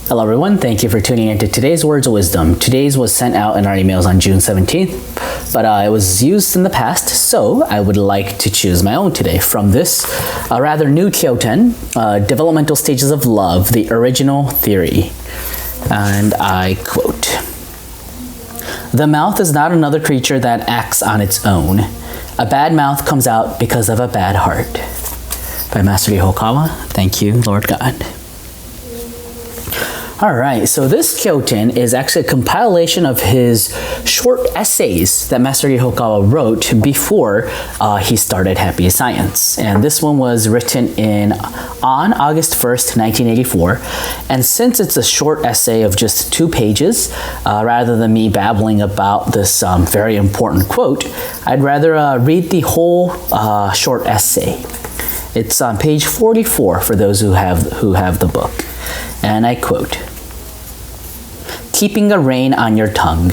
Hello everyone, thank you for tuning into today's Words of Wisdom. Today's was sent out in our emails on June 17th, but it was used in the past, so I would like to choose my own today from this rather new Kyoten, Developmental Stages of Love, the Original Theory. And I quote, "The mouth is not another creature that acts on its own. A bad mouth comes out because of a bad heart." By Master Ryuho Okawa. Thank you, Lord God. Alright, so this Kyoten is actually a compilation of his short essays that Master Ryuho Okawa wrote before he started Happy Science. And this one was written on August 1st, 1984. And since it's a short essay of just 2 pages, rather than me babbling about this very important quote, I'd rather read the whole short essay. It's on page 44 for those who have the book. And I quote, "Keeping a rein on your tongue.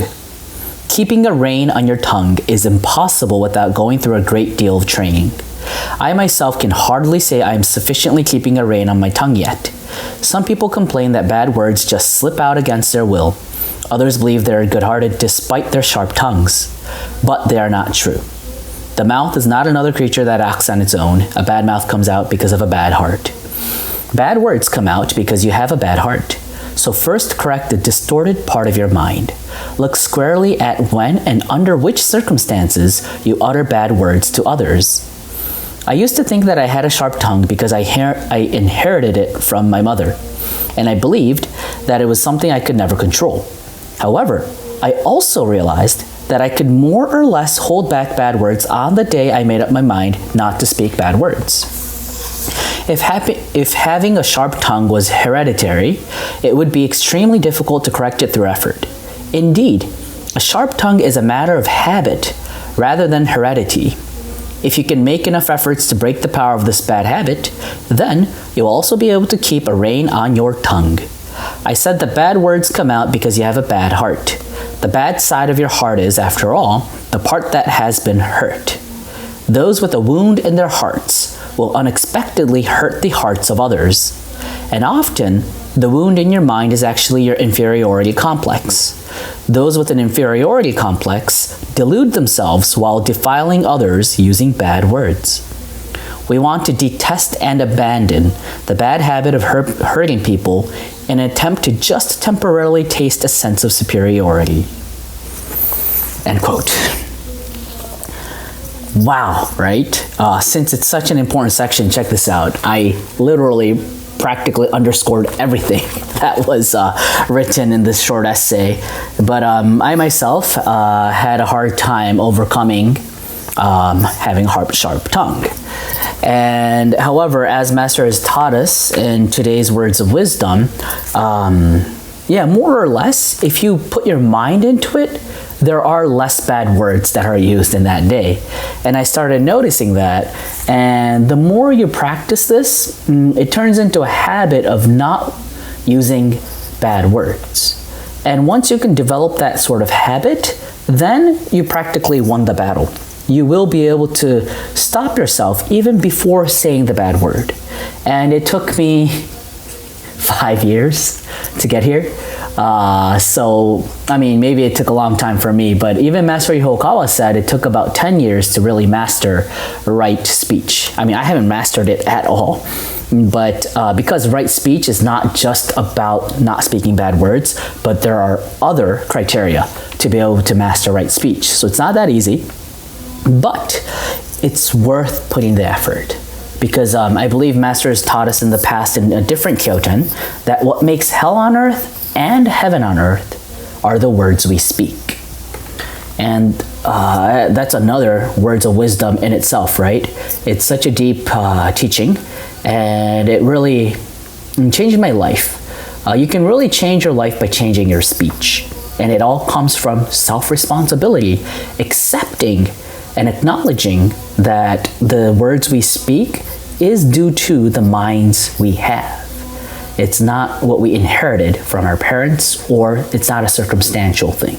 Keeping a rein on your tongue is impossible without going through a great deal of training. I myself can hardly say I am sufficiently keeping a rein on my tongue yet. Some people complain that bad words just slip out against their will. Others believe they are good-hearted despite their sharp tongues. But they are not true. The mouth is not another creature that acts on its own. A bad mouth comes out because of a bad heart. Bad words come out because you have a bad heart. So first correct the distorted part of your mind. Look squarely at when and under which circumstances you utter bad words to others. I used to think that I had a sharp tongue because I inherited it from my mother, and I believed that it was something I could never control. However, I also realized that I could more or less hold back bad words on the day I made up my mind not to speak bad words. If having a sharp tongue was hereditary, it would be extremely difficult to correct it through effort. Indeed, a sharp tongue is a matter of habit rather than heredity. If you can make enough efforts to break the power of this bad habit, then you'll also be able to keep a rein on your tongue. I said that bad words come out because you have a bad heart. The bad side of your heart is, after all, the part that has been hurt. Those with a wound in their hearts will unexpectedly hurt the hearts of others. And often, the wound in your mind is actually your inferiority complex. Those with an inferiority complex delude themselves while defiling others using bad words. We want to detest and abandon the bad habit of hurting people in an attempt to just temporarily taste a sense of superiority." End quote. Wow, right? Since it's such an important section, check this out. I literally practically underscored everything that was written in this short essay. But I myself had a hard time overcoming having a sharp tongue. And however, as Master has taught us in today's Words of Wisdom, more or less, if you put your mind into it, there are less bad words that are used in that day. And I started noticing that. And the more you practice this, it turns into a habit of not using bad words. And once you can develop that sort of habit, then you practically won the battle. You will be able to stop yourself even before saying the bad word. And it took me 5 years to get here. Maybe it took a long time for me, but even Master Ryuho Okawa said it took about 10 years to really master right speech. I haven't mastered it at all. But because right speech is not just about not speaking bad words, but there are other criteria to be able to master right speech. So it's not that easy. But it's worth putting the effort, because I believe Master has taught us in the past in a different Kyoten that what makes hell on earth and heaven on earth are the words we speak. And that's another Words of Wisdom in itself, right? It's such a deep teaching, and it really changed my life. You can really change your life by changing your speech. And it all comes from self-responsibility, accepting and acknowledging that the words we speak is due to the minds we have. It's not what we inherited from our parents, or it's not a circumstantial thing.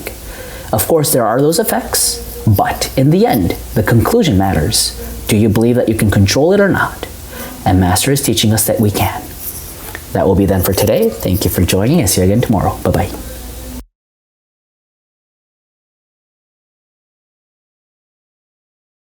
Of course, there are those effects, but in the end, the conclusion matters. Do you believe that you can control it or not? And Master is teaching us that we can. That will be then for today. Thank you for joining. I'll see you again tomorrow. Bye-bye.